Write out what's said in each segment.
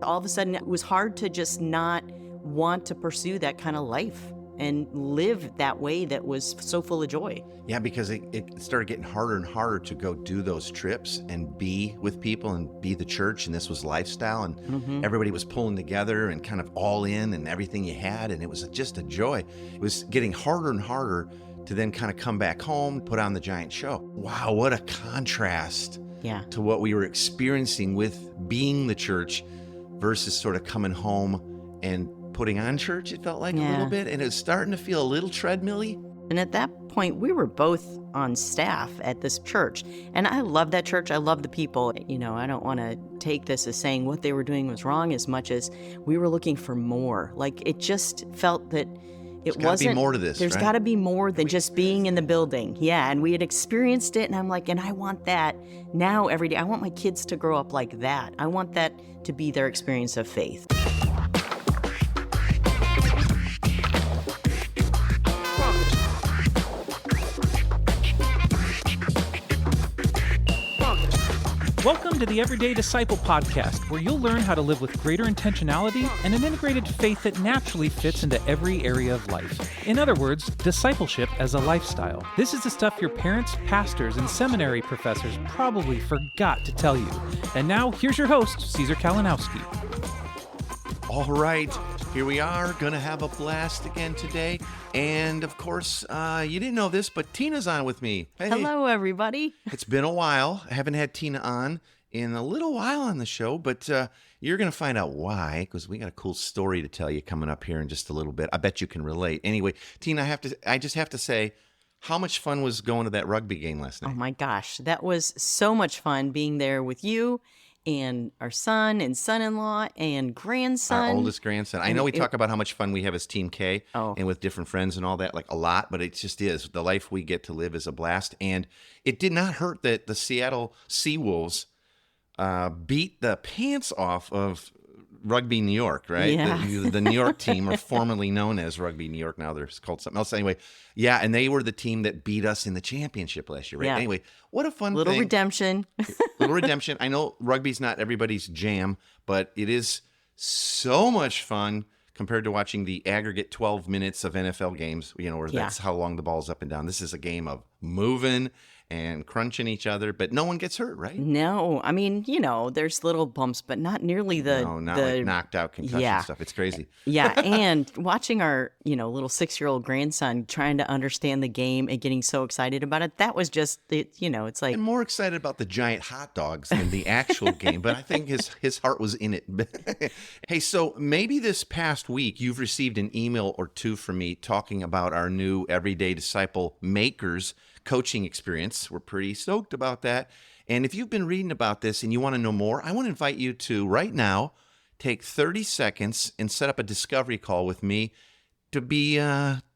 All of a sudden, it was hard to just not want to pursue that kind of life and live that way that was so full of joy. Yeah, because it started getting harder and harder to go do those trips and be with people and be the church. And this was lifestyle, and everybody was pulling together and kind of all in and everything you had. And it was just a joy. It was getting harder and harder to then kind of come back home, put on the giant show. Wow, what a contrast to what we were experiencing with being the church versus sort of coming home and putting on church, it felt like a little bit, and it was starting to feel a little treadmill-y. And at that point, we were both on staff at this church, and I love that church. I love the people. I don't want to take this as saying what they were doing was wrong as much as we were looking for more. Like, it just felt that it wasn't. There's got to be more to this, There's got to be more than just being in the building. Yeah, and we had experienced it, and I'm like, and I want that now every day. I want my kids to grow up like that. I want that to be their experience of faith. Welcome to the Everyday Disciple podcast, where you'll learn how to live with greater intentionality and an integrated faith that naturally fits into every area of life. In other words, discipleship as a lifestyle. This is the stuff your parents, pastors, and seminary professors probably forgot to tell you. And now, here's your host, Caesar Kalinowski. All right, here we are, gonna have a blast again today. And of course, you didn't know this, but Tina's on with me. Hey. Hello, everybody. It's been a while. I haven't had Tina on in a little while on the show, but you're gonna find out why, because we got a cool story to tell you coming up here in just a little bit. I bet you can relate. Anyway, Tina, I just have to say, how much fun was going to that rugby game last night? Oh my gosh, that was so much fun being there with you and our son and son-in-law and grandson. Our oldest grandson. I know we talk about how much fun we have as Team K and with different friends and all that, like a lot, but it just is. The life we get to live is a blast. And it did not hurt that the Seattle Seawolves beat the pants off of Rugby New York, right? Yeah. The New York team, or formerly known as Rugby New York. Now they're called something else. Anyway, yeah, and they were the team that beat us in the championship last year, right? Yeah. Anyway, what a fun Little thing. redemption. Little redemption. I know rugby's not everybody's jam, but it is so much fun compared to watching the aggregate 12 minutes of NFL games, where that's how long the ball's up and down. This is a game of moving and crunching each other, but no one gets hurt, right? No, I mean, there's little bumps, but not nearly not like knocked out concussion stuff. It's crazy. Yeah, and watching our, little 6-year-old grandson trying to understand the game and getting so excited about it, that was just, it's like... I'm more excited about the giant hot dogs than the actual game, but I think his heart was in it. Hey, so maybe this past week you've received an email or two from me talking about our new Everyday Disciple Makers coaching experience. We're pretty stoked about that. And if you've been reading about this and you want to know more, I want to invite you to right now take 30 seconds and set up a discovery call with me to be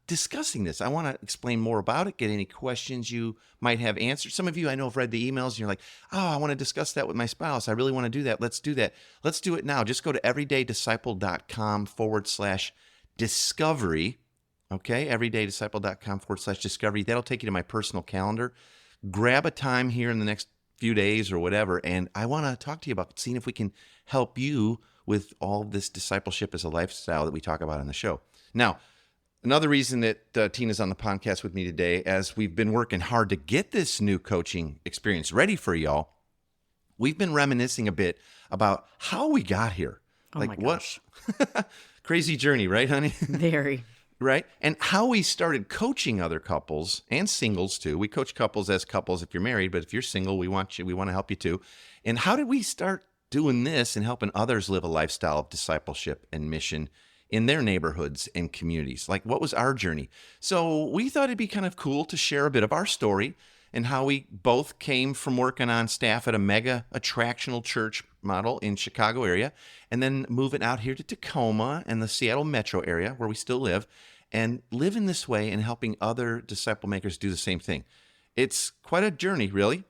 discussing this. I want to explain more about it, get any questions you might have answered. Some of you I know have read the emails and you're like, I want to discuss that with my spouse. I really want to do that. Let's do that. Let's do it now. Just go to everydaydisciple.com/discovery. Okay, everydaydisciple.com/discovery. That'll take you to my personal calendar. Grab a time here in the next few days or whatever, and I want to talk to you about seeing if we can help you with all of this discipleship as a lifestyle that we talk about on the show. Now, another reason that Tina's on the podcast with me today, as we've been working hard to get this new coaching experience ready for y'all, we've been reminiscing a bit about how we got here. Oh my gosh. Crazy journey, right, honey? Very. Right? And how we started coaching other couples and singles too. We coach couples as couples if you're married, but if you're single, we want to help you too. And how did we start doing this and helping others live a lifestyle of discipleship and mission in their neighborhoods and communities? Like, what was our journey? So we thought it'd be kind of cool to share a bit of our story and how we both came from working on staff at a mega attractional church model in Chicago area, and then moving out here to Tacoma and the Seattle metro area where we still live, and living this way and helping other disciple makers do the same thing. It's quite a journey, really,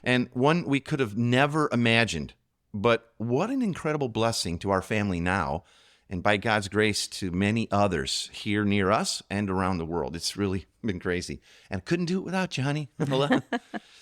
and one we could have never imagined. But what an incredible blessing to our family now and by God's grace to many others here near us and around the world. It's really been crazy. And I couldn't do it without you, honey.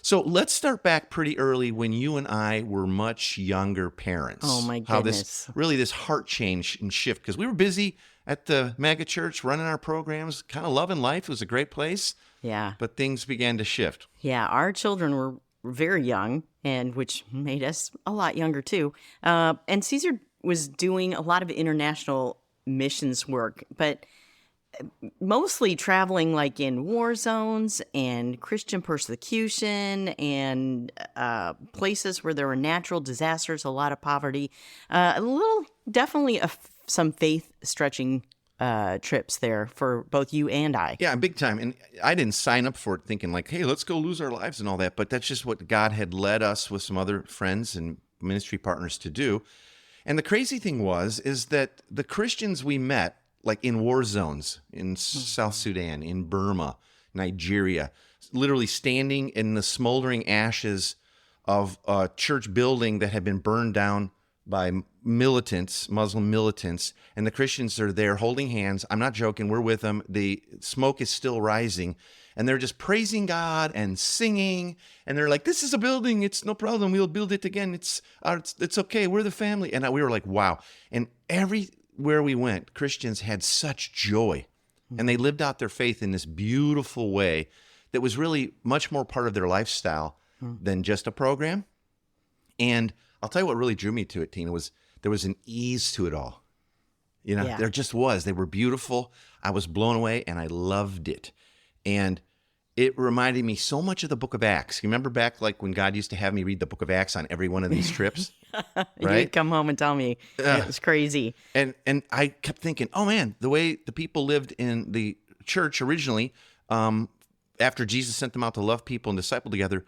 So let's start back pretty early when you and I were much younger parents. Oh, my How goodness. this heart change and shift, because we were busy at the mega church running our programs, kind of loving life. It was a great place, Yeah. but things began to shift. Yeah. Our children were very young, and which made us a lot younger too. And Caesar was doing a lot of international missions work, but mostly traveling like in war zones and Christian persecution and places where there were natural disasters, a lot of poverty, definitely some faith stretching trips there for both you and I. Yeah, big time. And I didn't sign up for it thinking like, hey, let's go lose our lives and all that. But that's just what God had led us with some other friends and ministry partners to do. And the crazy thing is that the Christians we met, like in war zones, in South Sudan, in Burma, Nigeria, literally standing in the smoldering ashes of a church building that had been burned down by militants, Muslim militants, and the Christians are there holding hands. I'm not joking. We're with them. The smoke is still rising, and they're just praising God and singing, and they're like, this is a building. It's no problem. We'll build it again. It's okay. We're the family. And we were like, wow. And everywhere we went, Christians had such joy, and they lived out their faith in this beautiful way that was really much more part of their lifestyle than just a program. And I'll tell you what really drew me to it, Tina, was there was an ease to it all. Yeah. There just was. They were beautiful. I was blown away, and I loved it. And it reminded me so much of the book of Acts. You remember back like when God used to have me read the book of Acts on every one of these trips? Right? You'd come home and tell me. It was crazy. And I kept thinking, oh man, the way the people lived in the church originally, after Jesus sent them out to love people and disciple together,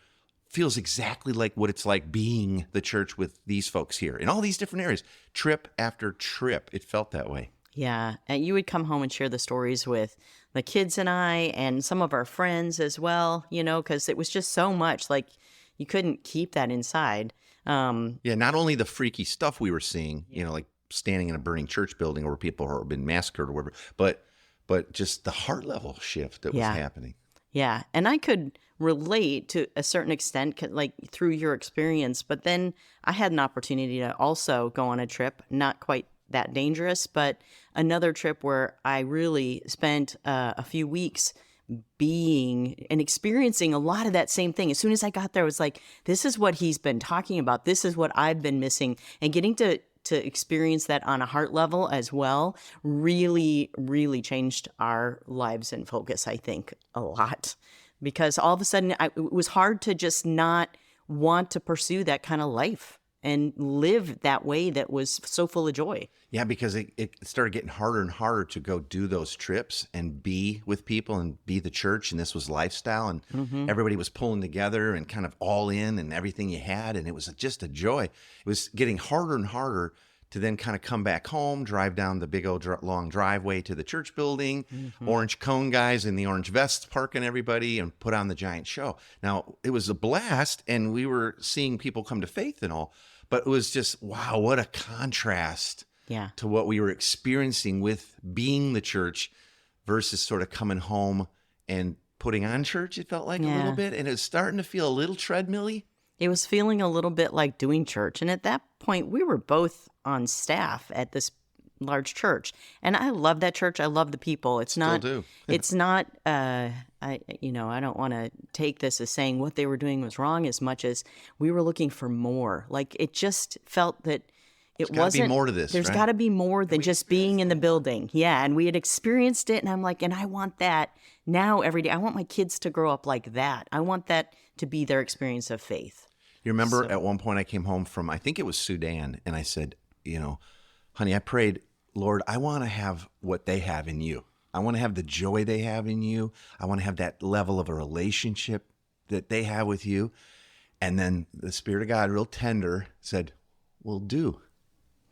feels exactly like what it's like being the church with these folks here in all these different areas. Trip after trip, it felt that way. Yeah. And you would come home and share the stories with the kids and I and some of our friends as well, because it was just so much. Like you couldn't keep that inside. Yeah, not only the freaky stuff we were seeing, like standing in a burning church building where people have been massacred or whatever, but just the heart level shift that was happening. Yeah. And I could relate to a certain extent, like through your experience, but then I had an opportunity to also go on a trip, not quite that dangerous, but another trip where I really spent a few weeks being and experiencing a lot of that same thing. As soon as I got there, I was like, this is what he's been talking about. This is what I've been missing. And getting to experience that on a heart level as well really, really changed our lives and focus, I think, a lot. Because all of a sudden, it was hard to just not want to pursue that kind of life and live that way that was so full of joy. Yeah, because it started getting harder and harder to go do those trips and be with people and be the church. And this was lifestyle, and everybody was pulling together and kind of all in and everything you had. And it was just a joy. It was getting harder and harder to then kind of come back home, drive down the big old long driveway to the church building, orange cone guys in the orange vests parking everybody, and put on the giant show. Now, it was a blast, and we were seeing people come to faith and all, but it was just, wow, what a contrast to what we were experiencing with being the church versus sort of coming home and putting on church, it felt like a little bit, and it was starting to feel a little treadmill-y. It was feeling a little bit like doing church. And at that point, we were both on staff at this large church. And I love that church. I love the people. It's not, do. It's not, I don't want to take this as saying what they were doing was wrong as much as we were looking for more. Like it just felt that it There's gotta wasn't. be more to this, There's right? got to be more than just being in the building. Yeah. And we had experienced it. And I'm like, and I want that now every day. I want my kids to grow up like that. I want that to be their experience of faith. You remember at one point I came home from, I think it was Sudan, and I said, honey, I prayed, Lord, I want to have what they have in you. I want to have the joy they have in you. I want to have that level of a relationship that they have with you. And then the Spirit of God, real tender, said, well, do.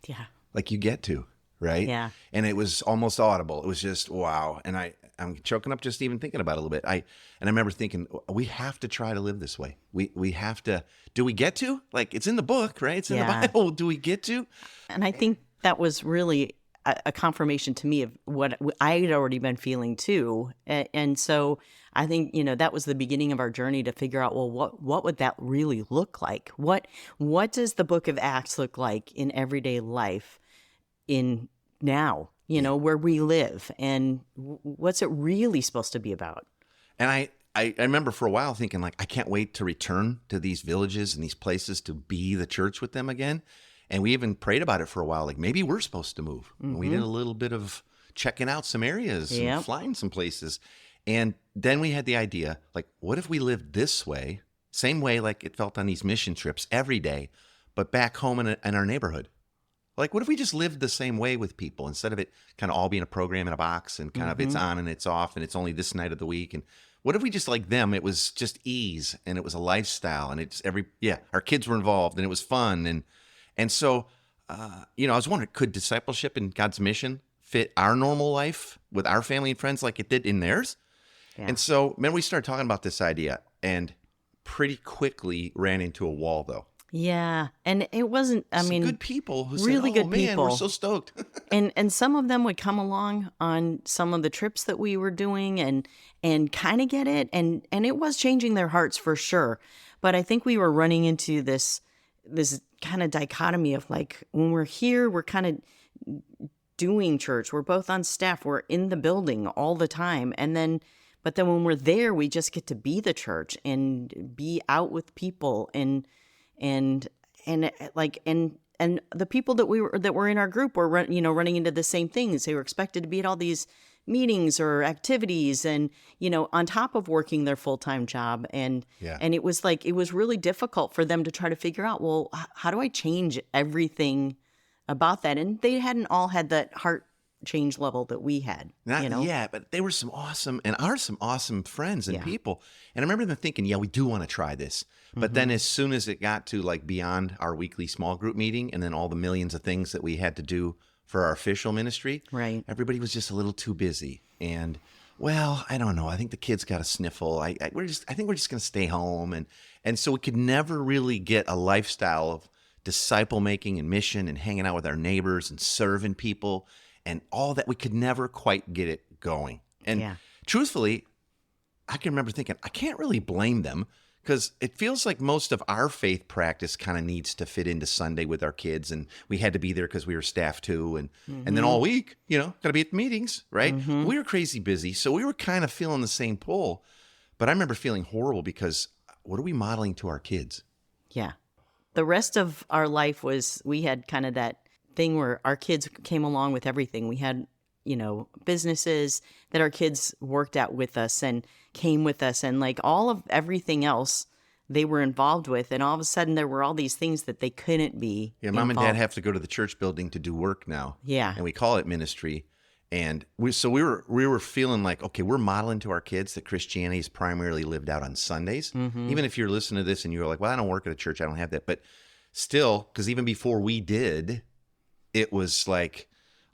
Yeah. Like you get to, right? Yeah. And it was almost audible. It was just, wow. And I'm choking up just even thinking about it a little bit. I remember thinking, we have to try to live this way. We have to. Do we get to? Like it's in the book, right? It's in the Bible. Do we get to? And I think that was really a confirmation to me of what I had already been feeling too. And so I think, that was the beginning of our journey to figure out, well, what would that really look like? What does the book of Acts look like in everyday life in now, where we live, and what's it really supposed to be about? And I remember for a while thinking, like, I can't wait to return to these villages and these places to be the church with them again. And we even prayed about it for a while, like maybe we're supposed to move. And we did a little bit of checking out some areas and flying some places. And then we had the idea, like, what if we lived this way, same way like it felt on these mission trips every day, but back home in our neighborhood? Like, what if we just lived the same way with people instead of it kind of all being a program in a box and kind of it's on and it's off and it's only this night of the week? And what if we just like them? It was just ease and it was a lifestyle and it's our kids were involved and it was fun. And so, I was wondering, could discipleship and God's mission fit our normal life with our family and friends like it did in theirs? Yeah. And so, man, we started talking about this idea and pretty quickly ran into a wall, though. Yeah. And it wasn't, good people who really said, good people. We're so stoked. and some of them would come along on some of the trips that we were doing and kind of get it. And it was changing their hearts for sure. But I think we were running into this kind of dichotomy of like, when we're here, we're kind of doing church. We're both on staff. We're in the building all the time. But then when we're there, we just get to be the church and be out with people and the people that were in our group were running into the same things. They were expected to be at all these meetings or activities and on top of working their full-time job and it was really difficult for them to try to figure out, well, how do I change everything about that? And they hadn't all had that heart change level that we had. But they were some awesome friends and people. And I remember them thinking, we do want to try this. But then as soon as it got to like beyond our weekly small group meeting and then all the millions of things that we had to do for our official ministry, right? Everybody was just a little too busy. And well, I don't know. I think the kids got a sniffle. I think we're just going to stay home. And so we could never really get a lifestyle of disciple making and mission and hanging out with our neighbors and serving people and all that. We could never quite get it going. And truthfully, I can remember thinking, I can't really blame them because it feels like most of our faith practice kind of needs to fit into Sunday with our kids. And we had to be there because we were staff too. And then all week, got to be at the meetings, right? We were crazy busy. So we were kind of feeling the same pull. But I remember feeling horrible because what are we modeling to our kids? Yeah. The rest of our life we had kind of that thing where our kids came along with everything. We had, businesses that our kids worked at with us and came with us and like all of everything else they were involved with. And all of a sudden there were all these things that they couldn't be involved. Mom and dad have to go to the church building to do work now. Yeah. And we call it ministry. And we were feeling like, okay, we're modeling to our kids that Christianity is primarily lived out on Sundays. Even if you're listening to this and you're like, well, I don't work at a church, I don't have that. But still, because even before we did, it was like,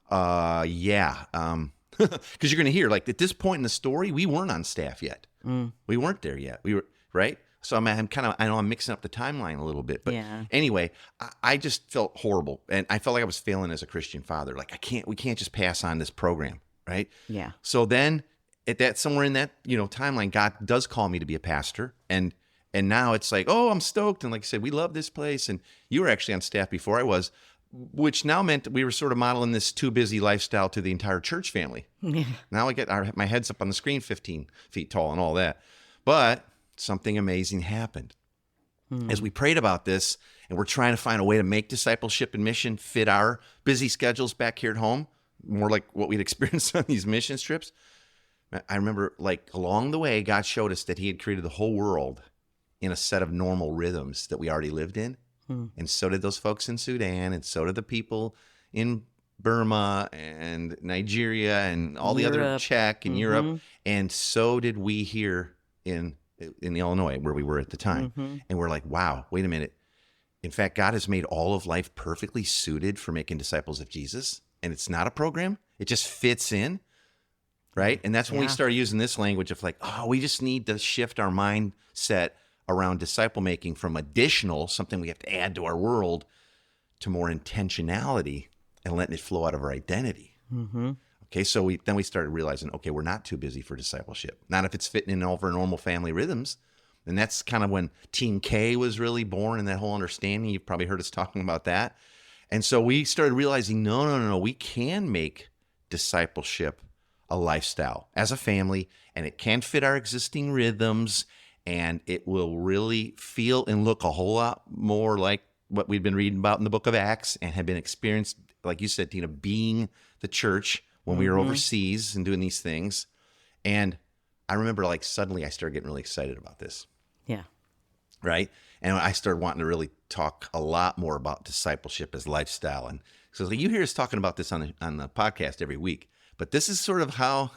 because you're going to hear, like, at this point in the story, we weren't on staff yet. We weren't there yet. We were, right? So I'm mixing up the timeline a little bit. But anyway, I just felt horrible. And I felt like I was failing as a Christian father. Like, we can't just pass on this program, right? Yeah. So then, somewhere in that, timeline, God does call me to be a pastor. And now it's like, oh, I'm stoked. And like I said, we love this place. And you were actually on staff before I was, which now meant we were sort of modeling this too busy lifestyle to the entire church family. Yeah. Now I get my head's up on the screen 15 feet tall and all that. But something amazing happened. As we prayed about this and we're trying to find a way to make discipleship and mission fit our busy schedules back here at home, more like what we'd experienced on these mission trips. I remember, like, along the way, God showed us that he had created the whole world in a set of normal rhythms that we already lived in. And so did those folks in Sudan, and so did the people in Burma and Nigeria and all the other Czech and Europe. And so did we here in Illinois, where we were at the time. And we're like, wow, wait a minute. In fact, God has made all of life perfectly suited for making disciples of Jesus. And it's not a program. It just fits in, right? And that's when we started using this language of like, oh, we just need to shift our mindset around disciple making from additional, something we have to add to our world, to more intentionality and letting it flow out of our identity. Mm-hmm. Okay, so we started realizing, okay, we're not too busy for discipleship. Not if it's fitting in over normal family rhythms. And that's kind of when Team K was really born and that whole understanding. You've probably heard us talking about that. And so we started realizing, no, we can make discipleship a lifestyle as a family, and it can fit our existing rhythms, and it will really feel and look a whole lot more like what we've been reading about in the book of Acts and have been experienced, like you said, Tina, being the church when we were overseas and doing these things. And I remember like suddenly I started getting really excited about this. Yeah. Right. And I started wanting to really talk a lot more about discipleship as lifestyle. And so you hear us talking about this on the podcast every week, but this is sort of how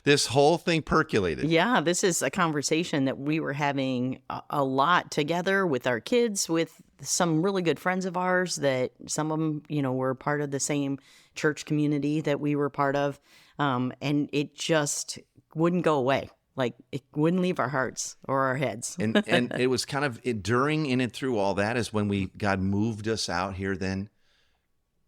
this whole thing percolated. Yeah, this is a conversation that we were having a lot together with our kids, with some really good friends of ours that some of them, were part of the same church community that we were part of. And it just wouldn't go away. Like it wouldn't leave our hearts or our heads. and it was kind of during and through all that is when God moved us out here then.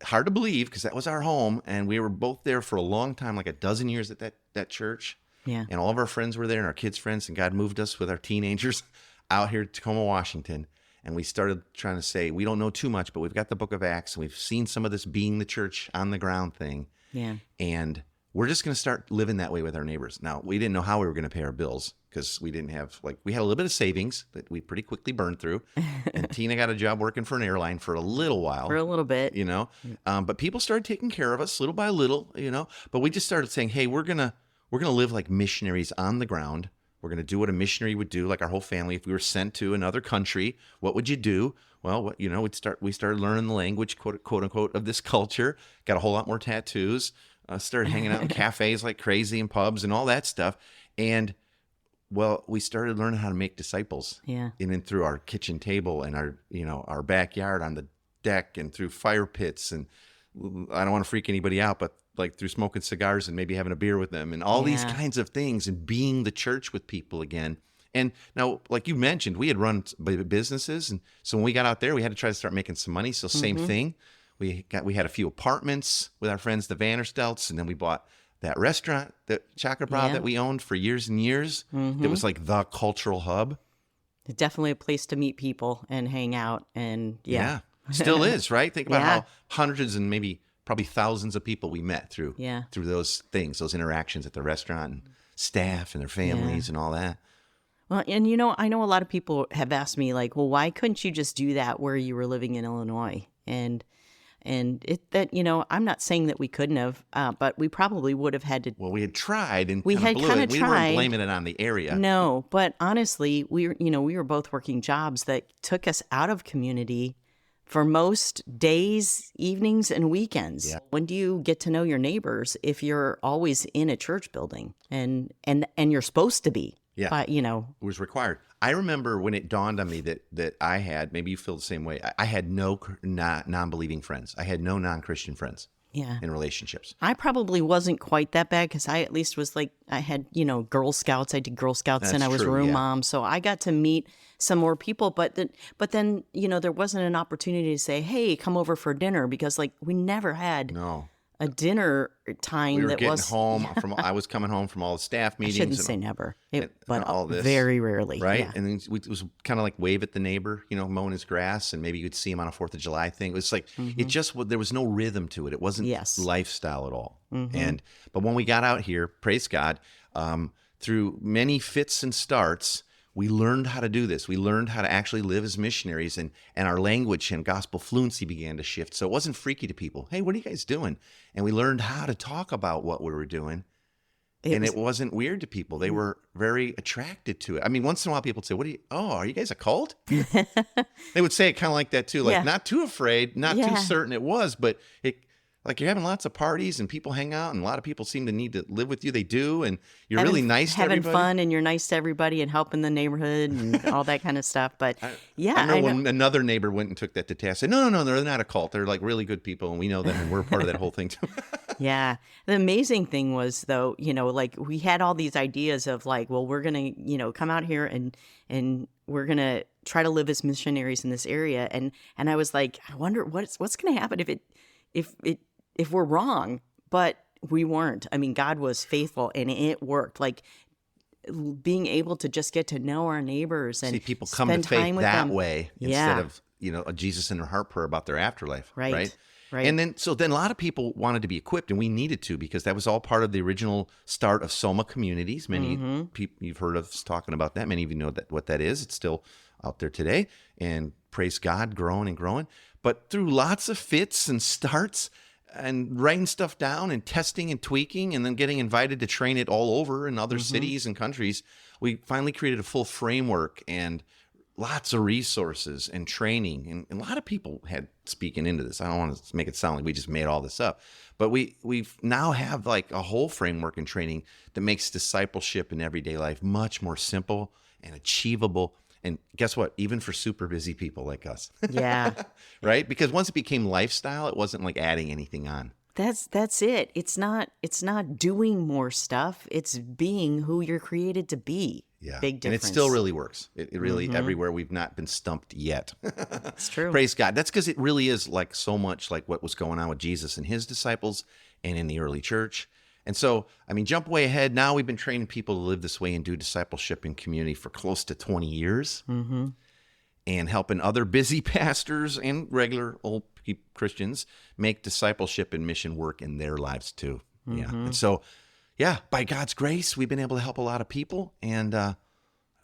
Hard to believe because that was our home and we were both there for a long time, like a dozen years at that church. Yeah. And all of our friends were there and our kids' friends, and God moved us with our teenagers out here to Tacoma, Washington. And we started trying to say, we don't know too much, but we've got the book of Acts and we've seen some of this being the church on the ground thing. Yeah. And we're just going to start living that way with our neighbors. Now, we didn't know how we were going to pay our bills because we didn't have, we had a little bit of savings that we pretty quickly burned through. And Tina got a job working for an airline for a little while. For a little bit. But people started taking care of us little by little, But we just started saying, hey, we're going to live like missionaries on the ground. We're going to do what a missionary would do, like our whole family. If we were sent to another country, what would you do? Well, we started learning the language, quote unquote, of this culture. Got a whole lot more tattoos. Started hanging out in cafes like crazy and pubs and all that stuff. And, well, we started learning how to make disciples. Yeah. And then through our kitchen table and our backyard on the deck and through fire pits. And I don't want to freak anybody out, but like through smoking cigars and maybe having a beer with them and all these kinds of things and being the church with people again. And now, like you mentioned, we had run businesses. And so when we got out there, we had to try to start making some money. So same thing. We had a few apartments with our friends, the Vanderstelts, and then we bought that restaurant, the Chakrabrah that we owned for years and years. It was like the cultural hub. Definitely a place to meet people and hang out. And Still is, right? Think about how hundreds and maybe probably thousands of people we met through those things, those interactions at the restaurant, and staff and their families and all that. Well, and I know a lot of people have asked me like, well, why couldn't you just do that where you were living in Illinois? And I'm not saying that we couldn't have, but we probably would have had to. Well, we had tried and we had kind of tried. We weren't blaming it on the area. No, but honestly, we were both working jobs that took us out of community for most days, evenings, and weekends. Yeah. When do you get to know your neighbors if you're always in a church building and you're supposed to be? Yeah. But, It was required. I remember when it dawned on me that I had, maybe you feel the same way, I had no non-believing friends. I had no non-Christian friends in relationships. I probably wasn't quite that bad because I at least was like, I had, Girl Scouts. I did Girl Scouts and I was room mom. So I got to meet some more people. But then, there wasn't an opportunity to say, hey, come over for dinner because we never had a dinner time. We were that getting was home from. I was coming home from all the staff meetings. I shouldn't say never, but all this, very rarely, right? Yeah. And then it was kind of like wave at the neighbor, mowing his grass, and maybe you'd see him on a 4th of July thing. It was like it just there was no rhythm to it. It wasn't lifestyle at all. But when we got out here, praise God, through many fits and starts, we learned how to do this. We learned how to actually live as missionaries, and our language and gospel fluency began to shift. So it wasn't freaky to people. Hey, what are you guys doing? And we learned how to talk about what we were doing. It wasn't weird to people. They were very attracted to it. I mean, once in a while people would say, are you guys a cult? They would say it kind of like that too. Not too afraid, not too certain it was, but you're having lots of parties and people hang out and a lot of people seem to need to live with you. They do. And you're really nice to everybody. Having fun and you're nice to everybody and helping the neighborhood and all that kind of stuff. But I know when another neighbor went and took that to task, said, no, they're not a cult. They're like really good people. And we know them and we're part of that whole thing too. Yeah. The amazing thing was though, we had all these ideas of we're going to, come out here and we're going to try to live as missionaries in this area. And I was like, I wonder what's going to happen if if we're wrong, but we weren't. I mean, God was faithful and it worked. Like being able to just get to know our neighbors and See people come to spend faith time with that them. way instead of, a Jesus in their heart prayer about their afterlife. Right. And then a lot of people wanted to be equipped, and we needed to, because that was all part of the original start of Soma communities. Many people, you've heard of us talking about that. Many of you know what that is. It's still out there today, and praise God, growing and growing. But through lots of fits and starts and writing stuff down and testing and tweaking and then getting invited to train it all over in other cities and countries, we finally created a full framework and lots of resources and training. And a lot of people had speaking into this. I don't want to make it sound like we just made all this up, but we've now have like a whole framework and training that makes discipleship in everyday life much more simple and achievable. And guess what? Even for super busy people like us. Yeah. Right? Because once it became lifestyle, it wasn't like adding anything on. That's it. It's not doing more stuff. It's being who you're created to be. Yeah. Big difference. And it still really works. It really, everywhere, we've not been stumped yet. It's true. Praise God. That's because it really is like so much like what was going on with Jesus and his disciples and in the early church. And so, I mean, jump way ahead. Now we've been training people to live this way and do discipleship in community for close to 20 years and helping other busy pastors and regular old Christians make discipleship and mission work in their lives too. Yeah. And so, yeah, by God's grace, we've been able to help a lot of people, and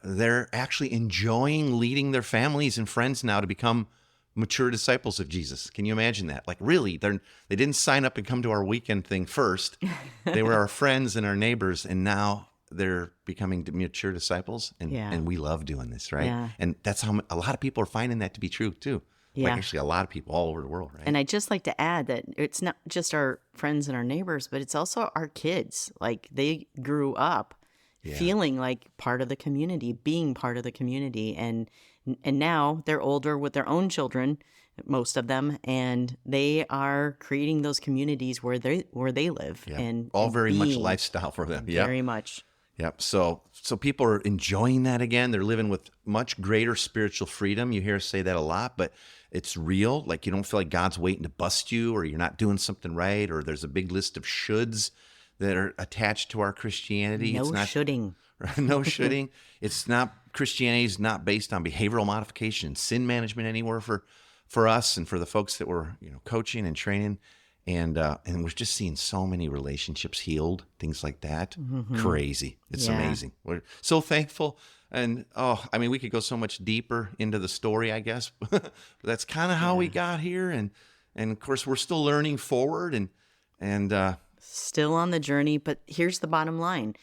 they're actually enjoying leading their families and friends now to become mature disciples of Jesus. Can you imagine that? Like, really, they didn't sign up and come to our weekend thing first. They were our friends and our neighbors, and now they're becoming mature disciples, and we love doing this, right? Yeah. And that's how a lot of people are finding that to be true too. Yeah. Like actually a lot of people all over the world, right? And I'd just like to add that it's not just our friends and our neighbors, but it's also our kids. Like they grew up feeling like part of the community, being part of the community. And now they're older with their own children, most of them, and they are creating those communities where they live. Yeah. And all very much being lifestyle for them. Yeah. Very much. Yep. So people are enjoying that again. They're living with much greater spiritual freedom. You hear us say that a lot, but it's real. Like you don't feel like God's waiting to bust you, or you're not doing something right, or there's a big list of shoulds that are attached to our Christianity. No It's not shoulding. no shoulding. It's not, Christianity is not based on behavioral modification, sin management anywhere for us and for the folks that we're coaching and training. And we're just seeing so many relationships healed, things like that. Crazy. It's amazing. We're so thankful. And, we could go so much deeper into the story, I guess. That's kind of how we got here. And of course, we're still learning forward and Still on the journey. But here's the bottom line.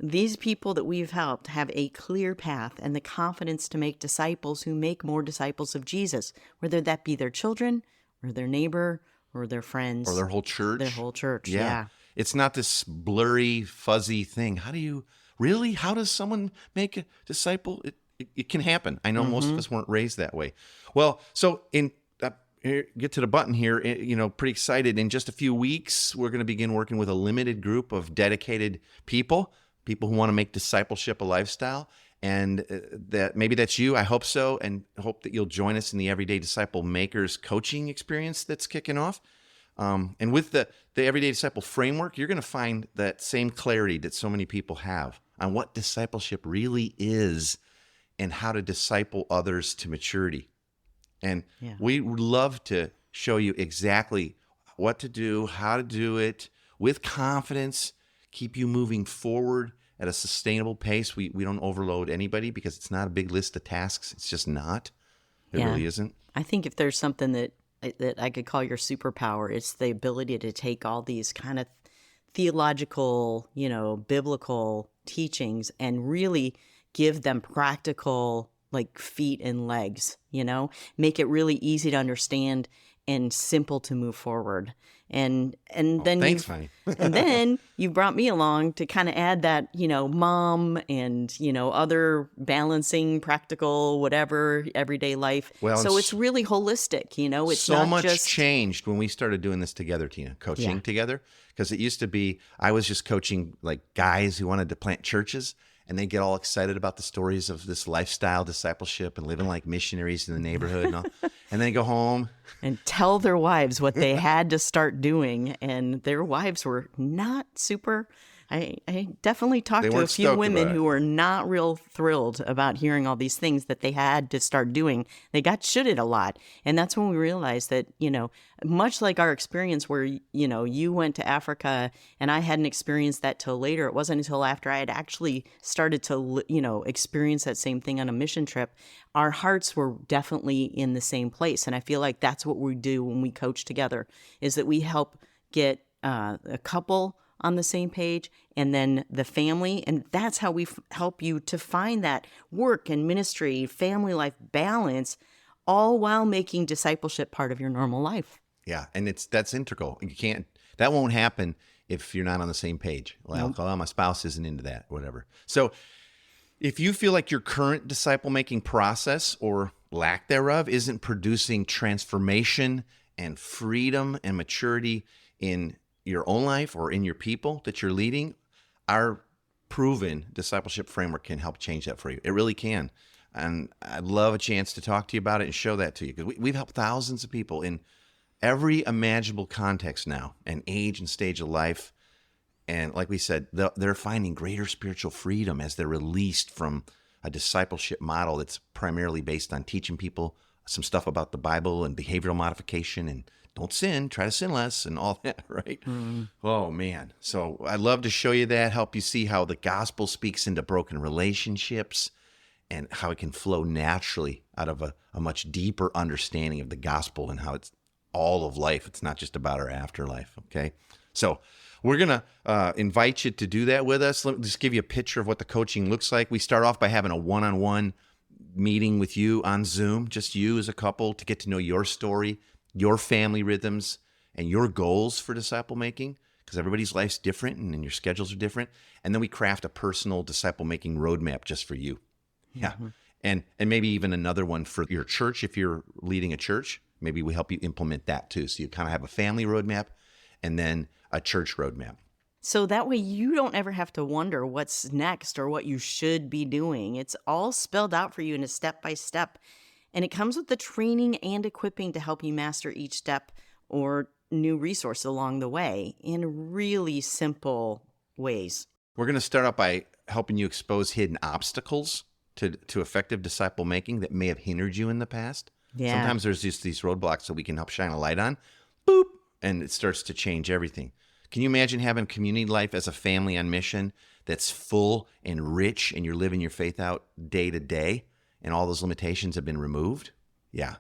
These people that we've helped have a clear path and the confidence to make disciples who make more disciples of Jesus, whether that be their children or their neighbor or their friends. or their whole church. Their whole church, yeah. It's not this blurry, fuzzy thing. How does someone make a disciple? It can happen. I know most of us weren't raised that way. Well, so here, get to the button here, pretty excited. In just a few weeks, we're going to begin working with a limited group of dedicated people who want to make discipleship a lifestyle. And that maybe that's you. I hope so, and hope that you'll join us in the Everyday Disciple Makers coaching experience that's kicking off. And with the Everyday Disciple framework, you're going to find that same clarity that so many people have on what discipleship really is and how to disciple others to maturity. And we would love to show you exactly what to do, how to do it with confidence, keep you moving forward at a sustainable pace. We don't overload anybody because it's not a big list of tasks. It's just not. It really isn't. I think if there's something that I could call your superpower, it's the ability to take all these kind of theological, biblical teachings and really give them practical like feet and legs, make it really easy to understand and simple to move forward. And then thanks, Fanny. and then you brought me along to kind of add that, mom and, other balancing, practical, whatever, everyday life. Well, so it's really holistic, it's so not much just changed when we started doing this together, Tina, coaching together. Because it used to be, I was just coaching like guys who wanted to plant churches, and they get all excited about the stories of this lifestyle discipleship and living like missionaries in the neighborhood and all. And then go home. and tell their wives what they had to start doing. And their wives were not super. I definitely talked They to a weren't few stoked women about it. who were not real thrilled about hearing all these things that they had to start doing. They got shitted a lot. And that's when we realized that, much like our experience where, you went to Africa and I hadn't experienced that till later. It wasn't until after I had actually started to, experience that same thing on a mission trip. Our hearts were definitely in the same place. And I feel like that's what we do when we coach together, is that we help get a couple on the same page, and then the family. And that's how we help you to find that work and ministry, family life balance, all while making discipleship part of your normal life. Yeah, and that's integral. That won't happen if you're not on the same page. Well, my spouse isn't into that, whatever. So if you feel like your current disciple-making process or lack thereof isn't producing transformation and freedom and maturity in your own life or in your people that you're leading, our proven discipleship framework can help change that for you. It really can. And I'd love a chance to talk to you about it and show that to you, because we've helped thousands of people in every imaginable context now, and age and stage of life. And like we said, they're finding greater spiritual freedom as they're released from a discipleship model that's primarily based on teaching people some stuff about the Bible and behavioral modification and don't sin, try to sin less, and all that, right? Oh, man. So I'd love to show you that, help you see how the gospel speaks into broken relationships and how it can flow naturally out of a much deeper understanding of the gospel and how it's all of life. It's not just about our afterlife, okay? So we're going to invite you to do that with us. Let me just give you a picture of what the coaching looks like. We start off by having a one-on-one meeting with you on Zoom, just you as a couple, to get to know your story, your family rhythms, and your goals for disciple making, because everybody's life's different and your schedules are different. And then we craft a personal disciple making roadmap just for you. Yeah. And maybe even another one for your church. If you're leading a church, maybe we help you implement that too. So you kind of have a family roadmap and then a church roadmap. So that way you don't ever have to wonder what's next or what you should be doing. It's all spelled out for you in a step-by-step. And it comes with the training and equipping to help you master each step or new resource along the way in really simple ways. We're going to start out by helping you expose hidden obstacles to effective disciple making that may have hindered you in the past. Yeah. Sometimes there's just these roadblocks that we can help shine a light on. Boop! And it starts to change everything. Can you imagine having community life as a family on mission that's full and rich, and you're living your faith out day to day, and all those limitations have been removed? Yeah.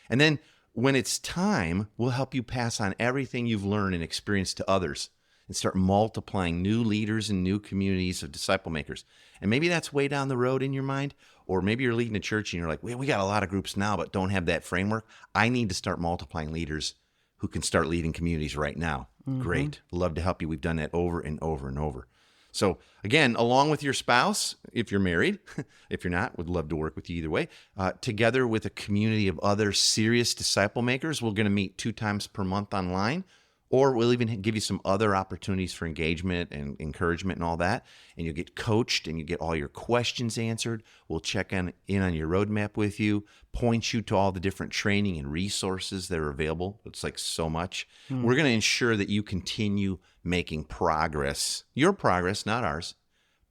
And then when it's time, we'll help you pass on everything you've learned and experienced to others and start multiplying new leaders and new communities of disciple makers. And maybe that's way down the road in your mind, or maybe you're leading a church and you're like, we got a lot of groups now, but don't have that framework. I need to start multiplying leaders who can start leading communities right now. Great. Love to help you. We've done that over and over and over. So again, along with your spouse, if you're married, if you're not, would love to work with you either way, together with a community of other serious disciple makers, we're going to meet 2 times per month online, or we'll even give you some other opportunities for engagement and encouragement and all that. And you'll get coached and you get all your questions answered. We'll check in on your roadmap with you, point you to all the different training and resources that are available. It's like so much. We're going to ensure that you continue making progress, your progress, not ours,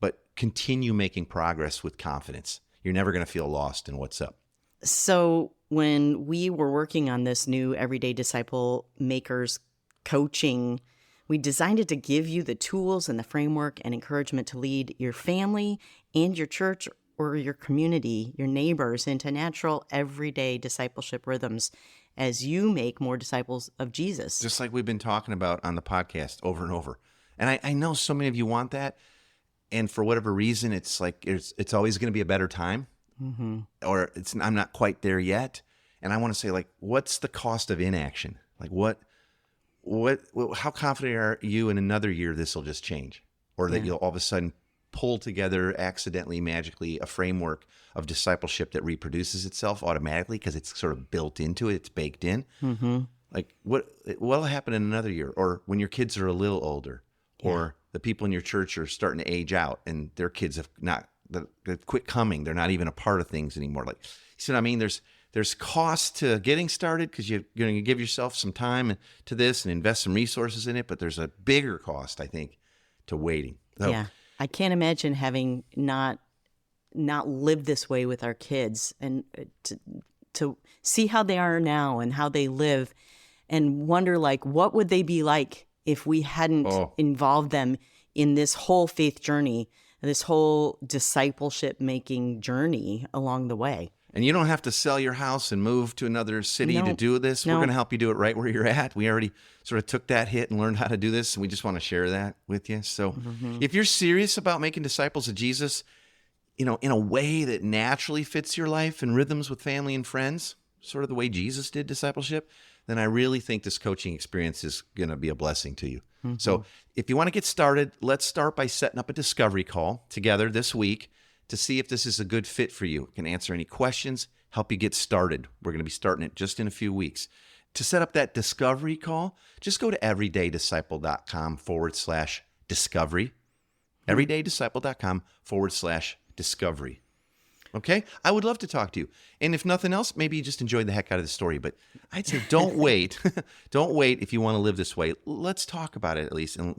but continue making progress with confidence. You're never going to feel lost in what's up. So when we were working on this new Everyday Disciple Makers coaching, we designed it to give you the tools and the framework and encouragement to lead your family and your church or your community, your neighbors, into natural everyday discipleship rhythms as you make more disciples of Jesus. Just like we've been talking about on the podcast over and over. And I know so many of you want that. And for whatever reason, it's like it's always going to be a better time. Or I'm not quite there yet. And I want to say, like, what's the cost of inaction? Like, how confident are you in another year this will just change? Or that you'll all of a sudden pull together accidentally, magically, a framework of discipleship that reproduces itself automatically because it's sort of built into it, it's baked in. Like, what'll happen in another year? Or when your kids are a little older, or the people in your church are starting to age out and their kids have they've quit coming. They're not even a part of things anymore. Like, you see what I mean? There's cost to getting started because you're going to give yourself some time to this and invest some resources in it, but there's a bigger cost, I think, to waiting. So, Yeah. I can't imagine having not lived this way with our kids, and to see how they are now and how they live, and wonder, like, what would they be like if we hadn't involved them in this whole faith journey, this whole discipleship making journey along the way. And you don't have to sell your house and move to another city to do this. No. We're going to help you do it right where you're at. We already sort of took that hit and learned how to do this, and we just want to share that with you. So if you're serious about making disciples of Jesus, in a way that naturally fits your life and rhythms with family and friends, sort of the way Jesus did discipleship, then I really think this coaching experience is going to be a blessing to you. So if you want to get started, let's start by setting up a discovery call together this week to see if this is a good fit for you. It can answer any questions, help you get started. We're going to be starting it just in a few weeks. To set up that discovery call, just go to everydaydisciple.com/discovery. everydaydisciple.com/discovery. Okay? I would love to talk to you. And if nothing else, maybe you just enjoyed the heck out of the story. But I'd say don't wait. Don't wait if you want to live this way. Let's talk about it at least. And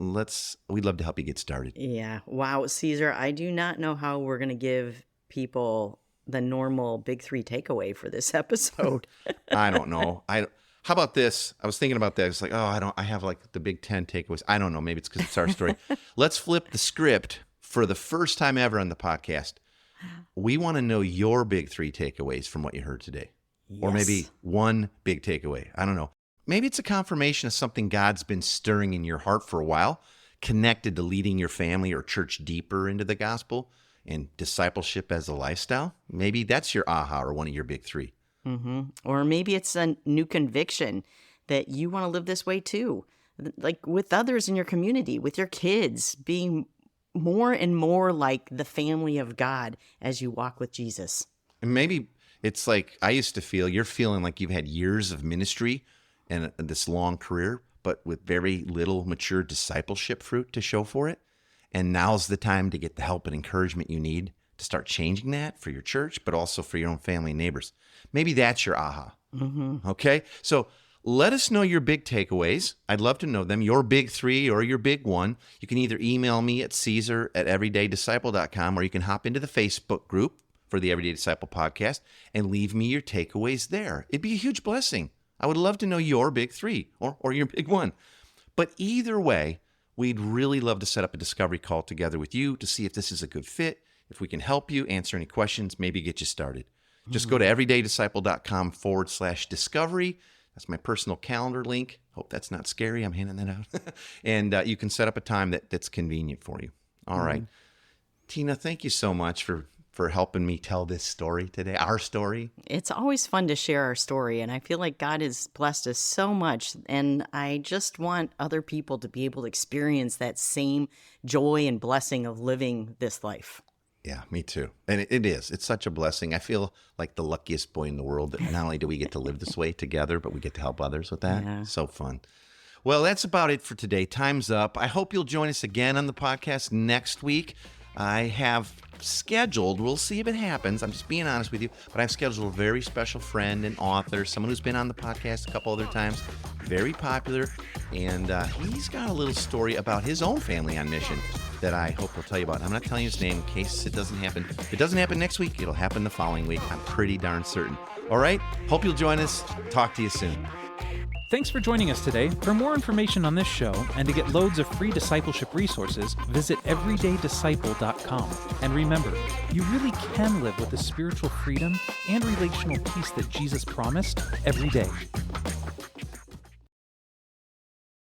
we'd love to help you get started. Yeah. Wow, Caesar, I do not know how we're going to give people the normal big three takeaway for this episode. I don't know. How about this? I was thinking about that. It's like, I have like the big 10 takeaways. I don't know. Maybe it's because it's our story. Let's flip the script for the first time ever on the podcast. We want to know your big three takeaways from what you heard today. Yes. Or maybe one big takeaway. I don't know. Maybe it's a confirmation of something God's been stirring in your heart for a while, connected to leading your family or church deeper into the gospel and discipleship as a lifestyle. Maybe that's your aha or one of your big three. Or maybe it's a new conviction that you want to live this way too, like with others in your community, with your kids, being more and more like the family of God as you walk with Jesus. And maybe it's like I used to feel, you're feeling like you've had years of ministry and this long career, but with very little mature discipleship fruit to show for it. And now's the time to get the help and encouragement you need to start changing that for your church, but also for your own family and neighbors. Maybe that's your aha. Okay? So let us know your big takeaways. I'd love to know them, your big three or your big one. You can either email me at caesar@everydaydisciple.com, or you can hop into the Facebook group for the Everyday Disciple podcast and leave me your takeaways there. It'd be a huge blessing. I would love to know your big three or your big one. But either way, we'd really love to set up a discovery call together with you to see if this is a good fit, if we can help you, answer any questions, maybe get you started. Just go to everydaydisciple.com/discovery. That's my personal calendar link. Hope that's not scary. I'm handing that out. And you can set up a time that's convenient for you. All right. Tina, thank you so much for helping me tell this story today, our story. It's always fun to share our story, and I feel like God has blessed us so much, and I just want other people to be able to experience that same joy and blessing of living this life. Yeah, me too. And it is. It's such a blessing. I feel like the luckiest boy in the world that not only do we get to live this way together, but we get to help others with that. Yeah. So fun. Well, that's about it for today. Time's up. I hope you'll join us again on the podcast next week. I have scheduled, we'll see if it happens, I'm just being honest with you, but I've scheduled a very special friend and author, someone who's been on the podcast a couple other times, very popular, and he's got a little story about his own family on mission that I hope he'll tell you about. I'm not telling you his name in case it doesn't happen. If it doesn't happen next week, it'll happen the following week. I'm pretty darn certain. All right? Hope you'll join us. Talk to you soon. Thanks for joining us today. For more information on this show and to get loads of free discipleship resources, visit everydaydisciple.com. And remember, you really can live with the spiritual freedom and relational peace that Jesus promised every day.